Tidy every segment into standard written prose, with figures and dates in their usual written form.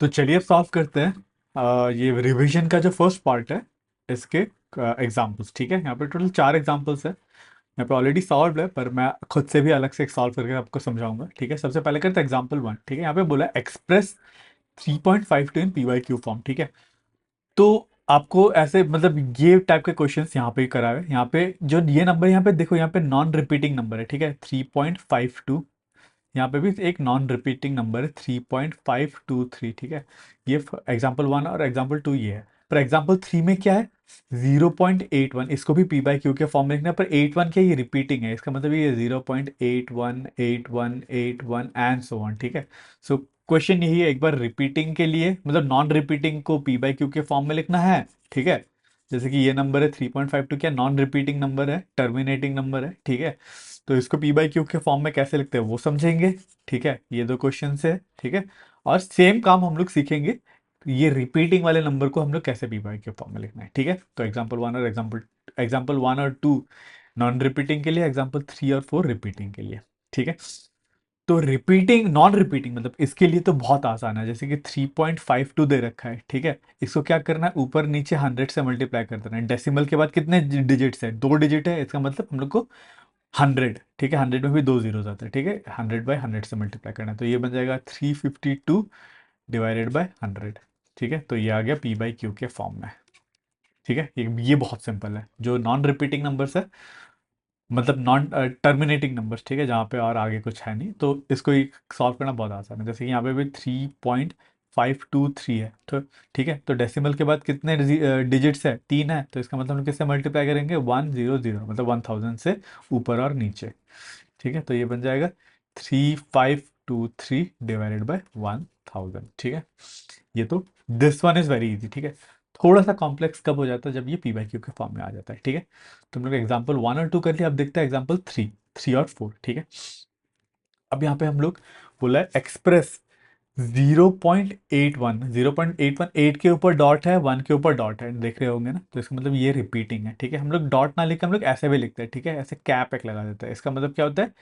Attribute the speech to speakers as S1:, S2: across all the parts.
S1: तो चलिए अब सॉल्व करते हैं। ये रिवीजन का जो फर्स्ट पार्ट है इसके एग्जाम्पल्स। ठीक है, यहाँ पे टोटल 4 एग्जाम्पल्स है। यहाँ पे ऑलरेडी सॉल्व है, पर मैं खुद से भी अलग से एक सॉल्व करके आपको समझाऊंगा। ठीक है, सबसे पहले करते हैं एग्जाम्पल 1। ठीक है, यहाँ पे बोला express 3.52 in P Y Q form. ठीक है, तो आपको ऐसे मतलब ये टाइप के क्वेश्चंस यहाँ पे ही कराए हैं। यहाँ पे जो ये नंबर यहाँ पे देखो, यहाँ पे नॉन रिपीटिंग नंबर है। ठीक है, 3.52। यहाँ पे भी एक नॉन रिपीटिंग नंबर है 3.523। ठीक है, ये एग्जाम्पल 1 और एग्जाम्पल 2 ये है। पर एग्जाम्पल 3 में क्या है, 0.81। इसको भी पी बाई क्यू के फॉर्म में लिखना है, पर 81 क्या है, ये रिपीटिंग है। इसका मतलब ये 0.818181 एंड सो ऑन। ठीक है, सो क्वेश्चन यही है, एक बार रिपीटिंग के लिए मतलब नॉन रिपीटिंग को पी बाई क्यू के फॉर्म में लिखना है। ठीक है, जैसे कि ये नंबर है 3.52, क्या नॉन रिपीटिंग नंबर है, टर्मिनेटिंग नंबर है। ठीक है, तो इसको पी बाई क्यू के फॉर्म में कैसे लिखते हैं वो समझेंगे। ठीक है, ये दो क्वेश्चन है। ठीक है, और सेम काम हम लोग सीखेंगे, ये रिपीटिंग वाले नंबर को हम लोग कैसे पी बाई क्यू फॉर्म में लिखना है। ठीक है, तो एग्जाम्पल 1 और 2 नॉन रिपीटिंग के लिए, एग्जाम्पल 3 और 4 रिपीटिंग के लिए। ठीक है, तो रिपीटिंग नॉन रिपीटिंग मतलब इसके लिए तो बहुत आसान है। जैसे कि 3.52 दे रखा है। ठीक है, इसको क्या करना है, ऊपर नीचे 100 से मल्टीप्लाई कर देना है। डेसिमल के बाद कितने डिजिट्स है, 2 डिजिट है, इसका मतलब हम लोग को 100। ठीक है, 100 में भी 2 जीरोस आते हैं। ठीक है, 100/100 से मल्टीप्लाई करना है, तो ये बन जाएगा 352 डिवाइडेड बाय 100। ठीक है, तो ये आ गया पी बाई क्यू के फॉर्म में। ठीक है, ये बहुत सिंपल है। जो नॉन रिपीटिंग नंबर्स है मतलब नॉन टर्मिनेटिंग नंबर्स, ठीक है, जहाँ पे और आगे कुछ है नहीं, तो इसको सॉल्व करना बहुत आसान है। जैसे कि यहाँ पे भी 3.523 है, तो ठीक है, तो डेसिमल के बाद कितने डिजिट्स है, 3 है, तो इसका मतलब हम किससे मल्टीप्लाई करेंगे, 100 मतलब 1000 से ऊपर और नीचे। ठीक है, तो ये बन जाएगा 3523 डिवाइडेड बाय 1000। ठीक है, ये तो this one is very easy. ठीक है, थोड़ा सा कॉम्प्लेक्स कब हो जाता है, जब ये पी बाई क्यू के फॉर्म में आ जाता है। ठीक है, तो हम लोग एग्जाम्पल 1 और 2 कर लिया, अब देखते हैं एग्जाम्पल 3 और 4। ठीक है, अब यहाँ पे हम लोग बोला है एक्सप्रेस 0.81 8 के ऊपर डॉट है, 1 के ऊपर डॉट है, देख रहे होंगे ना, तो इसका मतलब ये रिपीटिंग है। ठीक है, हम लोग डॉट ना लिख के हम लोग ऐसे भी लिखते हैं। ठीक है, ऐसे कैप एक लगा देते हैं, इसका मतलब क्या होता है,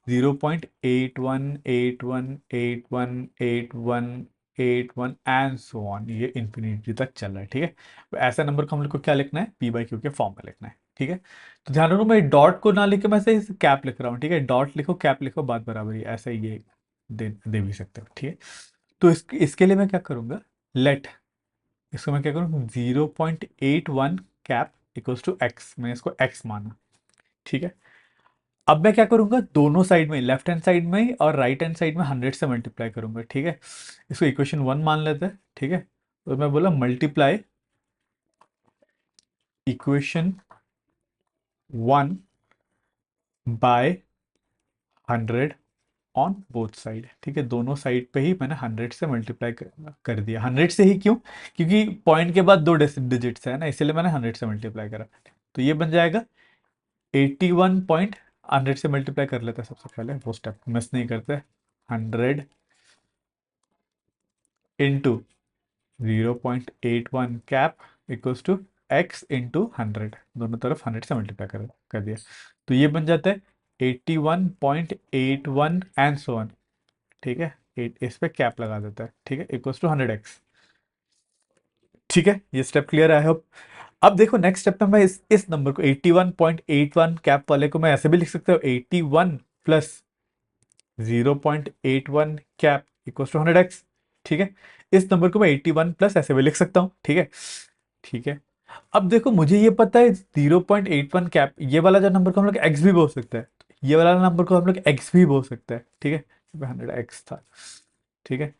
S1: 0.81818181 एंड सो ऑन, ये इन्फिनिटी तक चल रहा है। ठीक है, तो ऐसा नंबर को हम लोग को क्या लिखना है, पी बाई क्यू के फॉर्म में लिखना है। ठीक है, तो ध्यान रखो, मैं डॉट को ना लिख के मैं से कैप लिख रहा हूँ। ठीक है, डॉट लिखो कैप लिखो, बात बराबर ही, ऐसा ही ये दे भी सकते हो। ठीक है, तो इसके लिए मैं क्या करूँगा, लेट, इसको मैं क्या करूँ, 0.81 कैप इक्वल्स टू एक्स, मैंने इसको एक्स माना। ठीक है, अब मैं क्या करूंगा, दोनों साइड में, लेफ्ट हैंड साइड में और राइट हैंड साइड में 100 से मल्टीप्लाई करूंगा। ठीक है, इसको इक्वेशन 1 मान लेते हैं। ठीक है, तो मैं बोला multiply equation 1 by 100 on both side. ठीक है, दोनों साइड पे ही मैंने 100 से मल्टीप्लाई कर दिया। 100 से ही क्यों, क्योंकि पॉइंट के बाद 2 डिजिट्स है ना, इसलिए मैंने 100 से मल्टीप्लाई करा। तो ये बन जाएगा 81 पॉइंट, 100 से मल्टीप्लाई कर लेते हैं सबसे पहले, वो स्टेप मिस नहीं करते। 100 into 0.81 cap equals to x into 100, दोनों तरफ 100 से मल्टीप्लाई कर दिया, तो ये बन जाता है 81.81 एंड सो ऑन। ठीक है, इस पे कैप लगा देता है। ठीक है, इक्वल्स टू 100x। ठीक है, ये स्टेप क्लियर है, आई होप। अब देखो नेक्स्ट स्टेप में मैं इस नंबर को 81.81 कैप वाले को मैं ऐसे भी लिख सकता हूँ, 81 plus 0.81 cap equals to 100x। ठीक है, इस नंबर को मैं 81 प्लस ऐसे भी लिख सकता हूँ। ठीक है, ठीक है, अब देखो मुझे ये पता है 0.81 कैप, ये वाला जो नंबर को हम लोग एक्स भी बोल सकते हैं, ये वाला नंबर को हम लोग एक्स भी बोल सकते हैं। ठीक है, 100x था। ठीक है,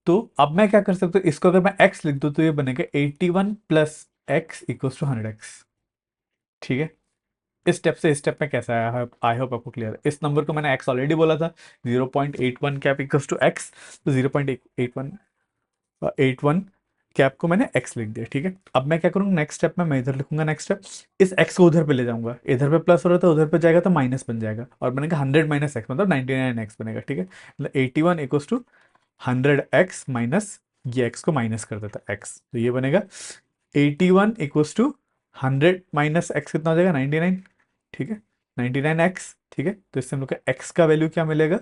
S1: तो अब मैं क्या कर सकता हूँ, इसको अगर मैं x लिख दूँ तो ये बनेगा 81 plus x equals to 100x। ठीक है, इस स्टेप से इस स्टेप में कैसा है, आई होप आपको क्लियर है। इस नंबर को मैंने x ऑलरेडी बोला था, 0.81 कैप इक्वल्स टू एक्स, तो 0.81 कैप को मैंने x लिख दिया। ठीक है, अब मैं क्या करूँगा, नेक्स्ट स्टेप में मैं इधर लिखूंगा, नेक्स्ट स्टेप इस x को उधर पे ले जाऊंगा, इधर पे प्लस हो रहा था उधर पे जाएगा तो माइनस बन जाएगा, और बनेगा 100 माइनस एक्स मतलब 99x बनेगा। ठीक है, मतलब 81 इक्वल्स टू 100x माइनस, ये x को माइनस कर देता है x, तो ये बनेगा 81 इक्वल्स टू 100 माइनस एक्स कितना हो जाएगा, 99। ठीक है, 99x। ठीक है, तो इससे हम लोग का x का वैल्यू क्या मिलेगा,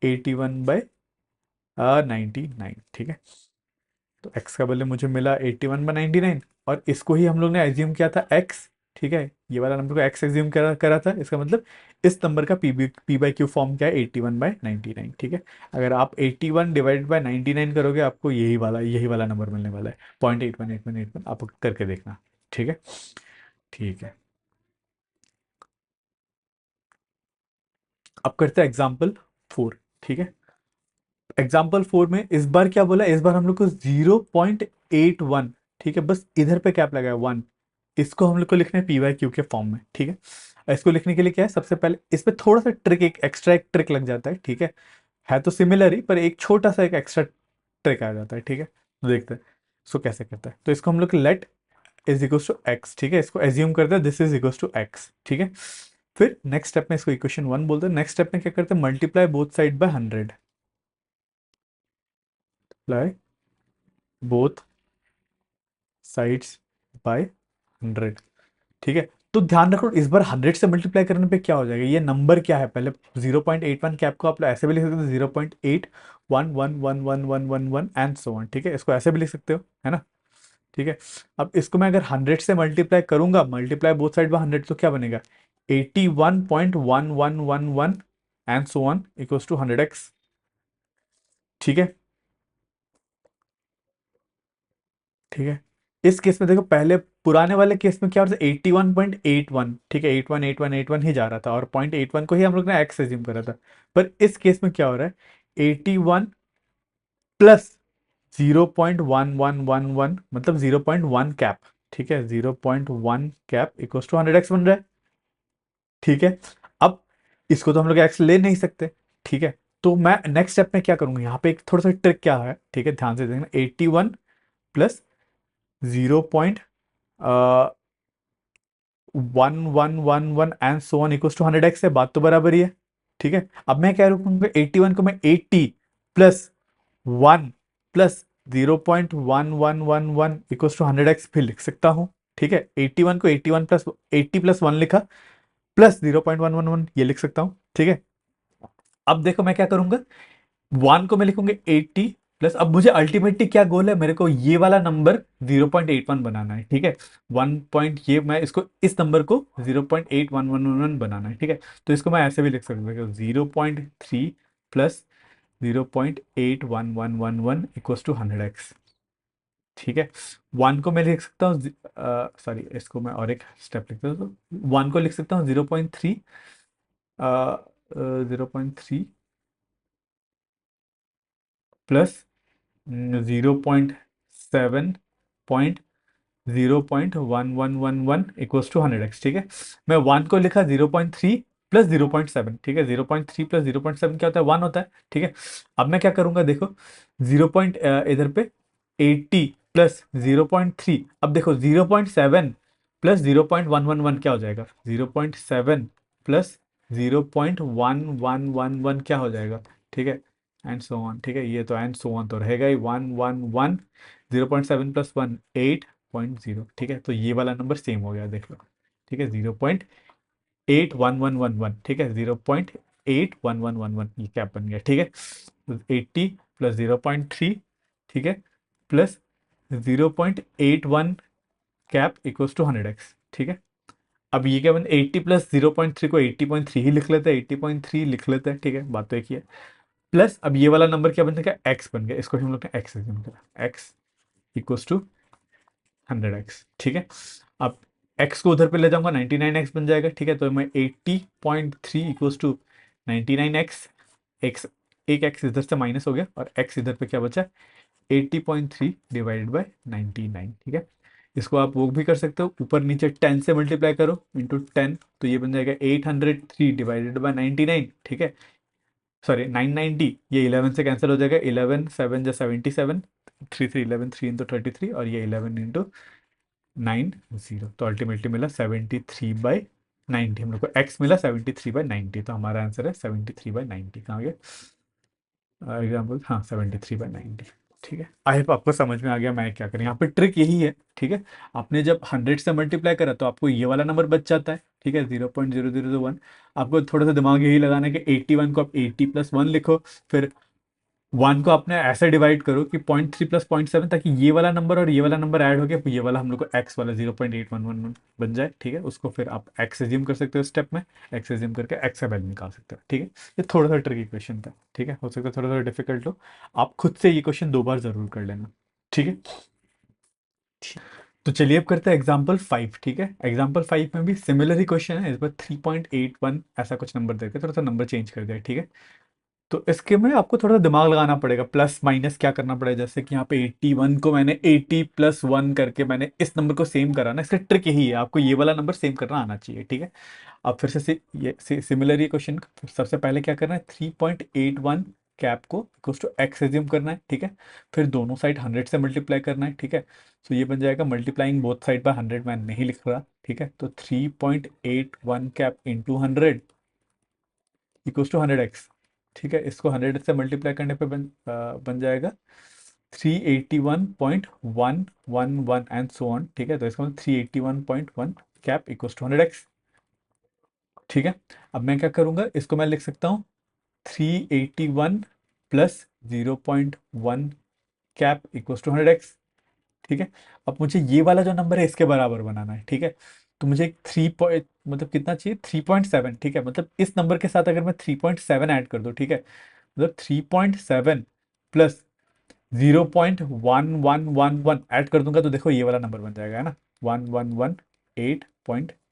S1: 81/99। ठीक है, तो x का वैल्यू मुझे मिला 81/99, और इसको ही हम लोग ने एज्यूम किया था x, ठीक है, ये वाला नंबर को x एज्यूम करा करा था, इसका मतलब इस नंबर का p/q फॉर्म क्या है, 81/99, ठीक है। अगर आप 81 डिवाइडेड बाय 99 करोगे, आपको यही वाला नंबर मिलने वाला है, 0.818181, आप करके देखना, ठीक है। ठीक है, अब करते हैं एग्जाम्पल 4, ठीक है। एग्जाम्पल 4 में इस बार क्या बोला, इस बार हम लोग को 0.81, ठीक है, बस इधर पे कैप लगाया 1, इसको हम लोग को लिखना है पी/क्यू के फॉर्म में, ठीक है। इसको लिखने के लिए क्या है, सबसे पहले इस पे थोड़ा सा ट्रिक, एक एक्स्ट्रा एक ट्रिक लग जाता है, ठीक है तो सिमिलर ही, पर एक छोटा सा एक एक्स्ट्रा ट्रिक आ जाता है, ठीक है, तो देखते हैं इसको कैसे करता है। तो इसको हम लोग let is equals to x, ठीक है, इसको एज्यूम करते हैं this is equals to x, ठीक है। फिर नेक्स्ट स्टेप में इसको इक्वेशन 1 बोलते हैं, नेक्स्ट स्टेप में क्या करते हैं, multiply both side by 100, apply both sides by 100, ठीक है। तो ध्यान रखो, इस बार 100 से मल्टीप्लाई करने पे क्या हो जाएगा, ये नंबर क्या है, पहले 0.81 कैप को आप लोग ऐसे भी लिख सकते हो, 0.81111111 एंड सो ऑन, ठीक है, इसको ऐसे भी लिख सकते हो, है ना, ठीक है। अब इसको मैं अगर 100 से मल्टीप्लाई करूंगा, मल्टीप्लाई बोथ साइड बाय 100, तो क्या बनेगा, 81.1111 and so on equals to 100x, ठीक है, ठीक है। इस केस में देखो, पहले पुराने वाले केस में क्या होता था, 81.81, ठीक है, 818181 ही जा रहा था, और 0.81 को ही हम लोग ने एक्स एज्यूम करा था। पर इस केस में क्या हो रहा है, 81 प्लस 0.1111, मतलब 0.1 कैप, ठीक है, 0.1 कैप इक्वल्स टू 100x बन रहा है, ठीक है। अब इसको तो हम लोग एक्स ले नहीं सकते, ठीक है, तो मैं नेक्स्ट स्टेप में क्या करूंगा, यहाँ पे एक थोड़ा सा ट्रिक क्या है, ठीक है, ध्यान से देखना, 81 plus 0.1111 and so on equals to 100x है, बात तो बराबर ही है, ठीक है। अब मैं क्या रखूंगा, 81 को मैं 80 plus 1 plus 0.1111 equals to 100x फिर लिख सकता हूँ, ठीक है। 81 को 81 प्लस 80 प्लस 1 लिखा, प्लस 0.111 ये लिख सकता हूँ, ठीक है। अब देखो मैं क्या करूंगा, 1 को मैं लिखूंगा 80 प्लस, अब मुझे अल्टीमेटली क्या गोल है, मेरे को ये वाला नंबर 0.81 बनाना है, ठीक है, 1 पॉइंट, ये मैं इसको इस नंबर को 0.8111 बनाना है, ठीक है। तो इसको मैं ऐसे भी लिख सकता हूँ, 0.3 प्लस 0.8111 इक्वल्स टू 100x, ठीक है। 1 को मैं लिख सकता हूँ, सॉरी इसको मैं और एक स्टेप लिखता हूँ, तो 1 को लिख सकता हूँ 0.3, 0.3 प्लस 0.7.0.1111 इक्वल्स टू 100x, ठीक है। मैं 1 को लिखा 0.3 प्लस 0.7, ठीक है, 0.3 प्लस 0.7 क्या होता है, 1 होता है, ठीक है। अब मैं क्या करूंगा, देखो 0 पॉइंट इधर पे 80 प्लस 0.3, अब देखो 0.7 प्लस 0.111 क्या हो जाएगा, 0.7 प्लस 0.1111 क्या हो जाएगा, ठीक है, एंड सो ऑन, ठीक है, ये तो एंड सो ऑन तो रहेगा ही, 111, 0.7 प्लस 1 8.0, ठीक है, तो ये वाला नंबर सेम हो गया, देख लो, ठीक है, 0.81111, ठीक है, 0.81111 ये क्या बन गया, ठीक है, 80 प्लस 0.3, ठीक है, plus 0.81 cap equals to 100x, ठीक है। अब ये क्या बन, 80 प्लस 0.3 को 80.3 ही लिख लेते हैं, 80.3 लिख लेते हैं, ठीक है, बात तो एक ही है। प्लस अब ये वाला नंबर क्या बन गया, एक्स बन गया, इसको हम लोग ने एक्स एज्यूम करा, एक्स इक्वल्स टू 100x, ठीक है। अब x को उधर पे ले जाऊंगा, 99x बन जाएगा, ठीक है, तो मैं 80.3 इक्वल्स टू 99x, x एक x इधर से माइनस हो गया, और x इधर पे क्या बचा, 80.3 डिवाइडेड बाय 99, ठीक है। इसको आप वो भी कर सकते हो, ऊपर नीचे 10 से मल्टीप्लाई करो इंटू 10, तो ये बन जाएगा 803 डिवाइडेड बाय 99, ठीक है, सॉरी 990, ये 11 से कैंसिल हो जाएगा, 11 7 जा 77, 3 3 11, 3 इंटू 33, और ये 11 इंटू 90, तो अल्टीमेटली मिला 73/90, हम लोग को एक्स मिला 73/90, तो हमारा आंसर है 73/90, कहाँ गया एग्जाम्पल, हाँ 73/90, ठीक है। आई होप आपको समझ में आ गया मैं क्या करें, यहाँ पे ट्रिक यही है, ठीक है। आपने जब 100 से मल्टीप्लाई करा तो आपको ये वाला नंबर बच जाता है, ठीक है, 0.0001, आपको थोड़ा सा दिमाग यही लगाना है कि 81 को आप 80 प्लस 1 लिखो, फिर वन को आपने ऐसे डिवाइड करो कि 0.3 प्लस 0.7, ताकि ये वाला नंबर और ये वाला नंबर ऐड हो गया, ये वाला हम लोग को एक्स वाला 0.8111 बन जाए। ठीक है, उसको फिर आप एक्स एज्यूम कर सकते हो स्टेप में, एक्स एज्यूम करके एक्स का वैल्यू निकाल सकते हो। ठीक है, ये थोड़ा सा ट्रिकी क्वेश्चन था। ठीक है, हो सकता है थोड़ा सा डिफिकल्ट हो, आप खुद से ये क्वेश्चन 2 बार जरूर कर लेना। ठीक है, तो चलिए अब करते हैं एग्जाम्पल 5। ठीक है, एग्जाम्पल 5 में भी सिमिलर ही क्वेश्चन है, इस बार 3.81 ऐसा कुछ नंबर देकर थोड़ा सा नंबर चेंज कर दिया। ठीक है, तो इसके में आपको थोड़ा दिमाग लगाना पड़ेगा, प्लस माइनस क्या करना पड़ेगा। जैसे कि यहाँ पे 81 को मैंने 80 प्लस 1 करके मैंने इस नंबर को सेम करा ना, इसका ट्रिक यही है, आपको ये वाला नंबर सेम करना आना चाहिए। ठीक है, अब फिर से ये सिमिलर ये क्वेश्चन, सबसे पहले क्या करना है, 3.81 कैप को इक्वल्स टू एक्स एज्यूम करना है। ठीक है, फिर दोनों साइड 100 से मल्टीप्लाई करना है। ठीक है, तो ये बन जाएगा मल्टीप्लाइंग बोथ साइड बाय 100, मैं नहीं लिख रहा। ठीक है, तो 3.81 cap into 100 equals to 100x। ठीक है, इसको 100 से मल्टीप्लाई करने पे बन जाएगा 381.111 एंड सो ऑन। ठीक है, तो इसका मतलब 381.1 कैप इक्वल्स टू 100x। ठीक है, अब मैं क्या करूंगा, इसको मैं लिख सकता हूँ 381 plus 0.1 cap equals to 100x। ठीक है, अब मुझे ये वाला जो नंबर है इसके बराबर बनाना है। ठीक है, तो मुझे एक 3 पॉइंट मतलब कितना चाहिए, 3.7। ठीक है, मतलब इस नंबर के साथ अगर मैं 3.7 ऐड कर दूं, ठीक है, मतलब 3.7 प्लस 0.1111 ऐड कर दूंगा, तो देखो ये वाला नंबर बन जाएगा, है ना, 1118.3,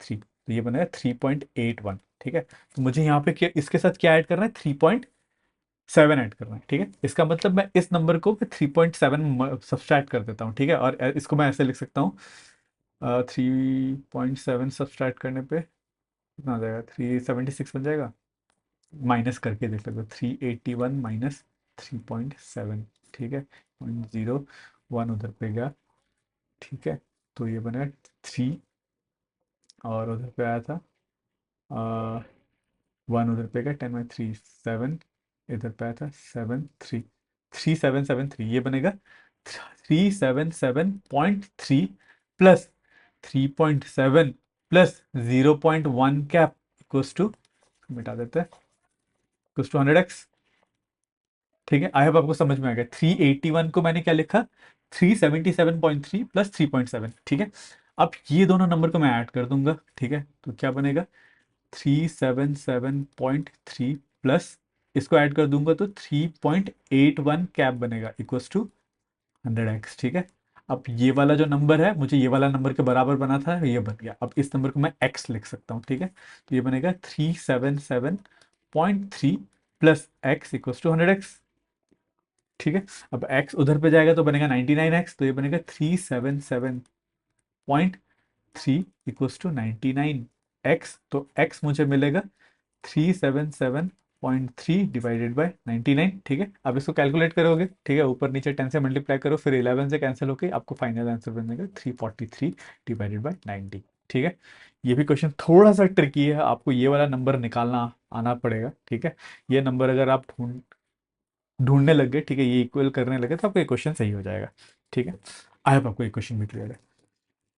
S1: तो ये बनेगा 3.81। ठीक है, तो मुझे यहाँ पे क्या इसके साथ क्या ऐड करना है, 3.7 ऐड करना है। ठीक है, इसका मतलब मैं इस नंबर को 3.7 सब्सट्रैक्ट कर देता हूँ। ठीक है, और इसको मैं ऐसे लिख सकता हूँ, 3.7 सब्सट्रैक्ट करने पे कितना आ जाएगा, 376 बन जाएगा। माइनस करके देख सकते हो, 381 माइनस 3.7। ठीक है, 0.01 उधर पे गया। ठीक है, तो ये बनेगा 3, और उधर पे आया था 1, उधर पे गया 10/3 7, इधर पे आया था 7 3, 3773, ये बनेगा 377.3 plus 3.7 plus 0.1 cap equals to, मिटा देते हैं, इक्वल्स टू 100x। ठीक है, आई होप आपको समझ में आ गया। 381 को मैंने क्या लिखा, 377.3 प्लस 3.7। ठीक है, अब ये दोनों नंबर को मैं ऐड कर दूंगा। ठीक है, तो क्या बनेगा, 377.3 प्लस इसको ऐड कर दूंगा तो 3.81 कैप बनेगा इक्वल्स टू 100x। ठीक है, अब ये वाला जो नंबर है मुझे ये वाला नंबर के बराबर बना था, ये बन गया। अब इस नंबर को मैं x लिख सकता हूँ। ठीक है, तो ये बनेगा 377.3 plus x equals to 100x। ठीक है, अब x उधर पे जाएगा तो बनेगा 99x, तो ये बनेगा 377.3 इक्वल्स टू 99x। तो x मुझे मिलेगा 377.3 डिवाइडेड बाय 99। ठीक है, अब इसको कैलकुलेट करोगे, ठीक है, ऊपर नीचे 10 से मल्टीप्लाई करो, फिर 11 से कैंसिल होकर आपको फाइनल आंसर बनेगा 343 डिवाइडेड बाय 90। ठीक है, ये भी क्वेश्चन थोड़ा सा ट्रिकी है, आपको ये वाला नंबर निकालना आना पड़ेगा। ठीक है, ये नंबर अगर आप ढूंढने लग गए, ठीक है, ये इक्वल करने लगे, तो आपको ये क्वेश्चन सही हो जाएगा। ठीक है, आई होप आपको ये क्वेश्चन भी क्लियर है।